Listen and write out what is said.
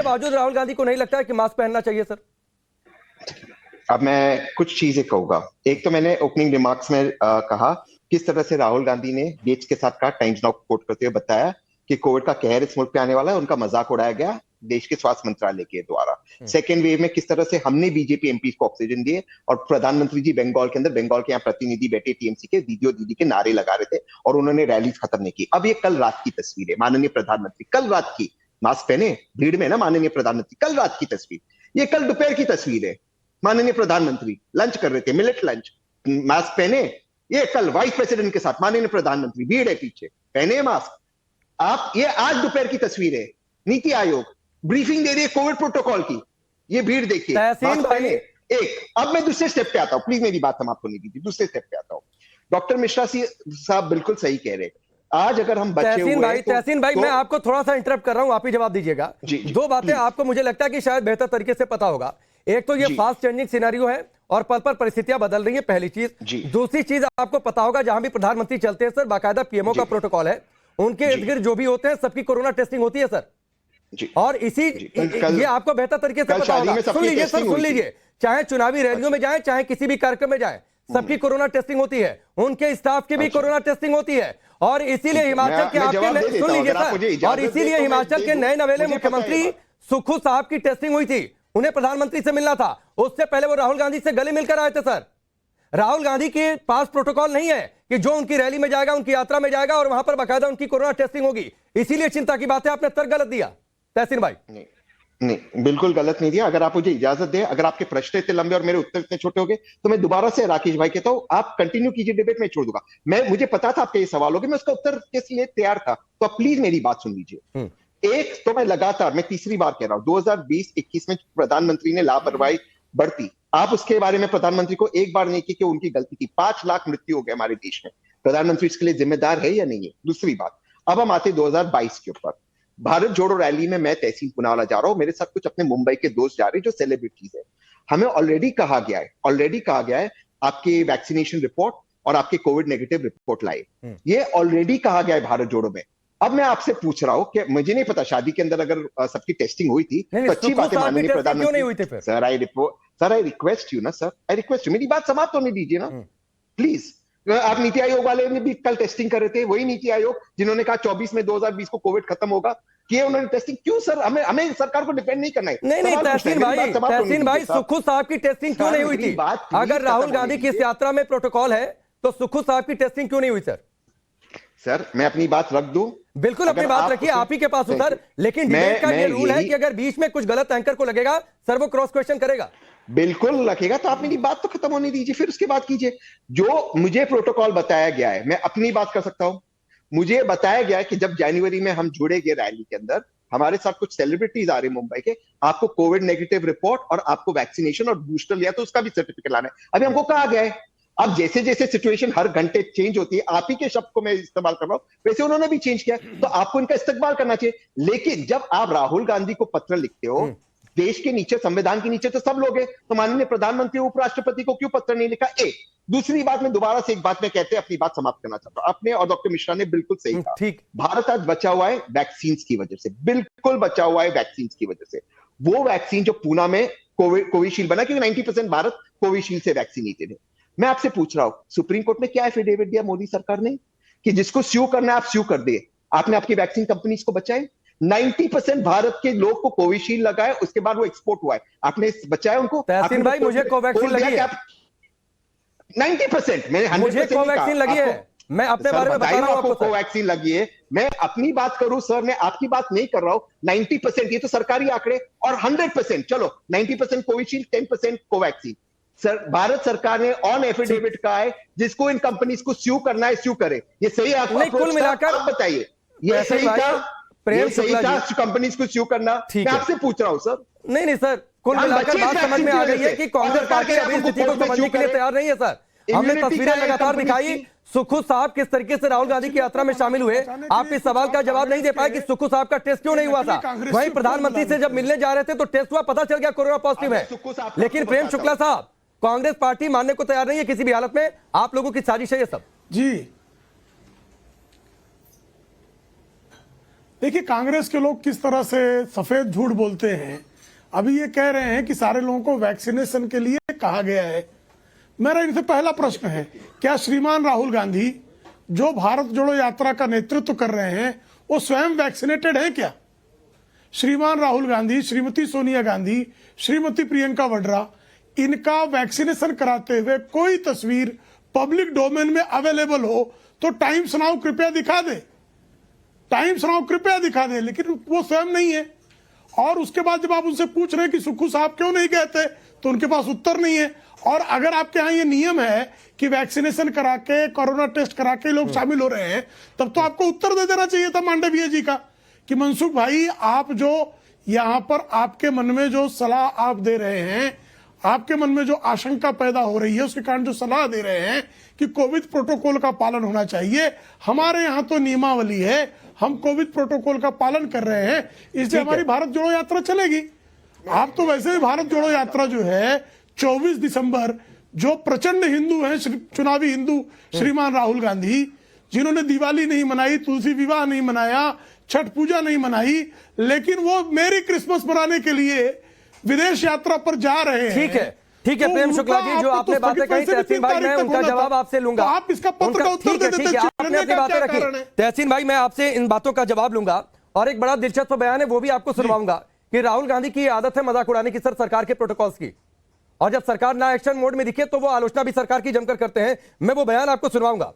बावजूद राहुल गांधी को नहीं लगता है कि मास्क पहनना चाहिए सर? अब मैं कुछ चीजें कहूंगा। एक तो मैंने ओपनिंग रिमार्क्स में कहा किस तरह से राहुल गांधी ने गेट्स के साथ कहा, टाइम्स नाउ कोट करते हुए बताया कि कोविड का कहर इस मुल्क पे आने वाला है, उनका मजाक उड़ाया गया देश के स्वास्थ्य मंत्रालय के द्वारा। सेकेंड वेव में किस तरह से हमने बीजेपी एमपी को ऑक्सीजन दिए और प्रधानमंत्री जी बंगाल के अंदर, बंगाल के यहाँ प्रतिनिधि बैठे टीएमसी के, दीदी और दीदी के नारे लगा रहे थे और उन्होंने रैलीज खत्म नहीं की। अब ये कल रात की तस्वीर है, माननीय प्रधानमंत्री कल रात की, मास्क पहने भीड़ में ना माननीय प्रधानमंत्री, कल रात की तस्वीर, ये कल दोपहर की तस्वीर है। माननीय प्रधानमंत्री लंच कर रहे थे, मिलेट लंच, मास्क पहने। ये कल वाइस प्रेसिडेंट के साथ माननीय प्रधानमंत्री, भीड़ है पीछे, पहने मास्क। आप ये आज दोपहर की तस्वीर है, नीति आयोग ब्रीफिंग दे रही है कोविड प्रोटोकॉल की, ये भीड़ देखिए, मास्क पहने। एक, अब मैं दूसरे स्टेप पे आता हूं, प्लीज मेरी बात समाप्त होने दीजिए, दूसरे स्टेप पे आता हूं। डॉक्टर मिश्रा साहब बिल्कुल सही कह रहे हैं। आज अगर हम बचे हुए तहसीन भाई, मैं आपको थोड़ा सा इंटरप्ट कर रहा हूं, आप ही जवाब दीजिएगा। दो बातें आपको मुझे लगता है कि शायद बेहतर तरीके से पता होगा। एक तो ये फास्ट चेंजिंग सिनेरियो है और पल पर परिस्थितियां बदल रही है, पहली चीज। दूसरी चीज आपको पता होगा, जहां भी प्रधानमंत्री चलते हैं सर, बाकायदा पीएमओ का प्रोटोकॉल है, उनके इर्द गिर्द जो भी होते हैं सबकी कोरोना टेस्टिंग होती है सर। और ये आपको बेहतर तरीके से पता होगा। सुन लीजिए सर, सुन लीजिए, चाहे चुनावी रैलियों में जाए, चाहे किसी भी कार्यक्रम में जाए, सबकी कोरोना टेस्टिंग होती है, उनके स्टाफ की भी कोरोना टेस्टिंग होती है। और इसीलिए हिमाचल के आपके, सुन लीजिए सर, और इसीलिए हिमाचल के नए नवेले मुख्यमंत्री सुक्खू साहब की टेस्टिंग हुई थी, उन्हें प्रधानमंत्री से मिलना था, उससे पहले वो राहुल गांधी से गले मिलकर आए थे सर। राहुल गांधी के पास प्रोटोकॉल नहीं है कि जो उनकी रैली में जाएगा, उनकी यात्रा में जाएगा और वहां पर बाकायदा उनकी कोरोना टेस्टिंग होगी। इसीलिए चिंता की बात है, आपने तर्क गलत दिया तहसीन भाई। नहीं, बिल्कुल गलत नहीं दिया। अगर आप मुझे इजाजत दें, अगर आपके प्रश्न इतने लंबे और मेरे उत्तर इतने छोटे हो गए, तो मैं दोबारा से राकेश भाई कहता हूं, आप कंटिन्यू कीजिए डिबेट, में छोड़ दूंगा। मुझे पता था आपके ये सवाल होंगे, मैं उसका उत्तर के लिए तैयार था, तो आप प्लीज मेरी बात सुन लीजिए। एक तो मैं लगातार, मैं तीसरी बार कह रहा हूं, 2020-21 में प्रधानमंत्री ने लापरवाही बरती, आप उसके बारे में प्रधानमंत्री को एक बार नहीं की कि उनकी गलती थी। 5 लाख मृत्यु हो गए हमारे देश में, प्रधानमंत्री इसके लिए जिम्मेदार है या नहीं है? दूसरी बात, अब हम आते 2022 के ऊपर, भारत जोड़ो रैली में मैं तहसीन पुनावाला जा रहा हूं, मेरे साथ कुछ अपने मुंबई के दोस्त जा रहे हैं जो सेलिब्रिटीज है। हमें ऑलरेडी कहा गया है आपके वैक्सीनेशन रिपोर्ट और आपके कोविड नेगेटिव रिपोर्ट लाए, ये ऑलरेडी कहा गया है भारत जोड़ो में। अब मैं आपसे पूछ रहा हूं कि मुझे नहीं पता शादी के अंदर अगर सबकी टेस्टिंग हुई थी तो अच्छी बात है, माननीय प्रधानमंत्री। सर आई रिक्वेस्ट यू ना, सर आई रिक्वेस्ट यू, मेरी बात समाप्त होने दीजिए ना प्लीज। आप नीति आयोग वाले ने भी कल टेस्टिंग कर रहे थे, वही नीति आयोग जिन्होंने कहा 24 में 2020 को कोविड खत्म होगा, किए उन्होंने टेस्टिंग। क्यों सर, हमें सरकार को डिपेंड नहीं करना है। नहीं तहसीन भाई, सुक्खू साहब की टेस्टिंग क्यों नहीं हुई थी? अगर राहुल गांधी की इस यात्रा में प्रोटोकॉल है तो सुक्खू साहब की टेस्टिंग क्यों नहीं हुई सर? सर मैं अपनी बात रख दूं? बिल्कुल अपनी बात रखिए, आप ही के पास सर, लेकिन डिबेट का ये रूल है कि अगर बीच में कुछ गलत एंकर को लगेगा सर, वो क्रॉस क्वेश्चन करेगा। बिल्कुल रखेगा, तो आप मेरी बात तो खत्म होने दीजिए, फिर उसके बाद कीजिए। जो मुझे प्रोटोकॉल बताया गया है, मैं अपनी बात कर सकता हूं। मुझे बताया गया है कि जब जनवरी में हम जुड़ेंगे रैली के अंदर, हमारे साथ कुछ सेलिब्रिटीज आ रहे हैं मुंबई के, आपको कोविड नेगेटिव रिपोर्ट और आपको वैक्सीनेशन और बूस्टर लिया तो उसका भी सर्टिफिकेट लाना है। अभी हमको कहा गया है। अब जैसे जैसे सिचुएशन हर घंटे चेंज होती है, आप ही के शब्द को मैं इस्तेमाल कर रहा हूं, वैसे उन्होंने भी चेंज किया, तो आपको इनका इस्तेमाल करना चाहिए। लेकिन जब आप राहुल गांधी को पत्र लिखते हो, देश के नीचे, संविधान के नीचे तो सब लोग हैं, तो माननीय प्रधानमंत्री उपराष्ट्रपति को क्यों पत्र नहीं लिखा? एक दूसरी बात, मैं दोबारा से एक बात में कहते अपनी बात समाप्त करना चाहता हूं। आपने और डॉक्टर मिश्रा ने बिल्कुल सही कहा, ठीक, भारत आज बचा हुआ है वैक्सीन की वजह से, बिल्कुल बचा हुआ है वैक्सीन की वजह से। वो वैक्सीन जो पूना में कोविशील्ड बना, क्योंकि 90% भारत कोविशील्ड से वैक्सीनेटेड है। मैं आपसे पूछ रहा हूं, सुप्रीम कोर्ट ने क्या एफिडेविट दिया मोदी सरकार ने कि जिसको स्यू करना है आप स्यू कर दिए, आपने आपकी वैक्सीन कंपनीज को बचाए। 90% भारत के लोग को कोविशील्ड लगा है, उसके बाद वो एक्सपोर्ट हुआ है, आपने बचाया उनको। तहसीन भाई, मुझे कोवैक्सीन लगी है 90%, मुझे कोवैक्सीन लगी है, मैं अपने बारे में बता रहा हूं आपको। कोवैक्सीन लगी है, मैं अपनी बात करूं सर, मैं आपकी बात नहीं कर रहा हूं। 90% ये तो सरकारी आंकड़े, और 100%, चलो 90% कोविशील्ड, 10% कोवैक्सीन। सर भारत सरकार ने ऑन एफिडेविट कहा है जिसको इन कंपनीज को स्यू करना है स्यू करे। ये सही है? कुल मिलाकर आप बताइए, ये सही था? सही था कंपनीज को स्यू करना? मैं आपसे पूछ रहा हूं सर। नहीं सर, कुल मिलाकर बात समझ में आ गई है कि कांग्रेस पार्टी अभी स्थिति को समझने के लिए तैयार नहीं है सर। हमने तस्वीरें लगातार दिखाई, सुक्खू साहब किस तरीके से राहुल गांधी की यात्रा में शामिल हुए। आप इस सवाल का जवाब नहीं दे पाए कि सुक्खू साहब का टेस्ट क्यों नहीं हुआ था। वहीं प्रधानमंत्री से जब मिलने जा रहे थे तो टेस्ट हुआ, पता चल गया कोरोना पॉजिटिव है। लेकिन प्रेम शुक्ला साहब, कांग्रेस पार्टी मानने को तैयार नहीं है किसी भी हालत में, आप लोगों की साजिश है ये सब। जी देखिए कांग्रेस के लोग किस तरह से सफेद झूठ बोलते हैं। अभी ये कह रहे हैं कि सारे लोगों को वैक्सीनेशन के लिए कहा गया है। मेरा इनसे पहला प्रश्न है, क्या श्रीमान राहुल गांधी जो भारत जोड़ो यात्रा का नेतृत्व कर रहे हैं वो स्वयं वैक्सीनेटेड है क्या? श्रीमान राहुल गांधी, श्रीमती सोनिया गांधी, श्रीमती प्रियंका वाड्रा, इनका वैक्सीनेशन कराते हुए कोई तस्वीर पब्लिक डोमेन में अवेलेबल हो तो टाइम्स नाउ कृपया दिखा दे, टाइम्स नाउ कृपया दिखा दे, लेकिन वो स्वयं नहीं है। और उसके बाद जब आप उनसे पूछ रहे हैं कि सुक्खू साहब क्यों नहीं गए थे, तो उनके पास उत्तर नहीं है। और अगर आपके यहाँ ये नियम है कि वैक्सीनेशन करा के, कोरोना टेस्ट करा के लोग शामिल हो रहे हैं, तब तो आपको उत्तर दे देना चाहिए था मांडविया जी का कि मनसुख भाई, आप जो यहाँ पर आपके मन में जो सलाह आप दे रहे हैं, आपके मन में जो आशंका पैदा हो रही है, उसके कारण जो सलाह दे रहे हैं कि कोविड प्रोटोकॉल का पालन होना चाहिए, हमारे यहाँ तो नियमावली है, हम कोविड प्रोटोकॉल का पालन कर रहे हैं, इसलिए हमारी भारत जोड़ो यात्रा चलेगी। आप तो वैसे भी भारत जोड़ो यात्रा जो है 24 दिसंबर, जो प्रचंड हिंदू हैं, चुनावी हिंदू श्रीमान राहुल गांधी, जिन्होंने दिवाली नहीं मनाई, तुलसी विवाह नहीं मनाया, छठ पूजा नहीं मनाई, लेकिन वो मेरी क्रिसमस मनाने के लिए विदेश यात्रा पर जा रहे हैं। ठीक है तो प्रेम शुक्ला जी, जो आपने बातें कही तहसीन भाई, मैं उनका जवाब आपसे लूंगा। तो आप इसका पत्र का उत्तर दे देते, आपने अपनी बातें रखी। तहसीन भाई, मैं आपसे इन बातों का जवाब लूंगा। और एक बड़ा दिलचस्प बयान है, वो भी आपको सुनवाऊंगा कि राहुल गांधी की आदत है मजाक उड़ाने की सर सरकार के प्रोटोकॉल्स की, और जब सरकार ना एक्शन मोड में दिखे तो वो आलोचना भी सरकार की जमकर करते हैं। मैं वो बयान आपको सुनवाऊंगा।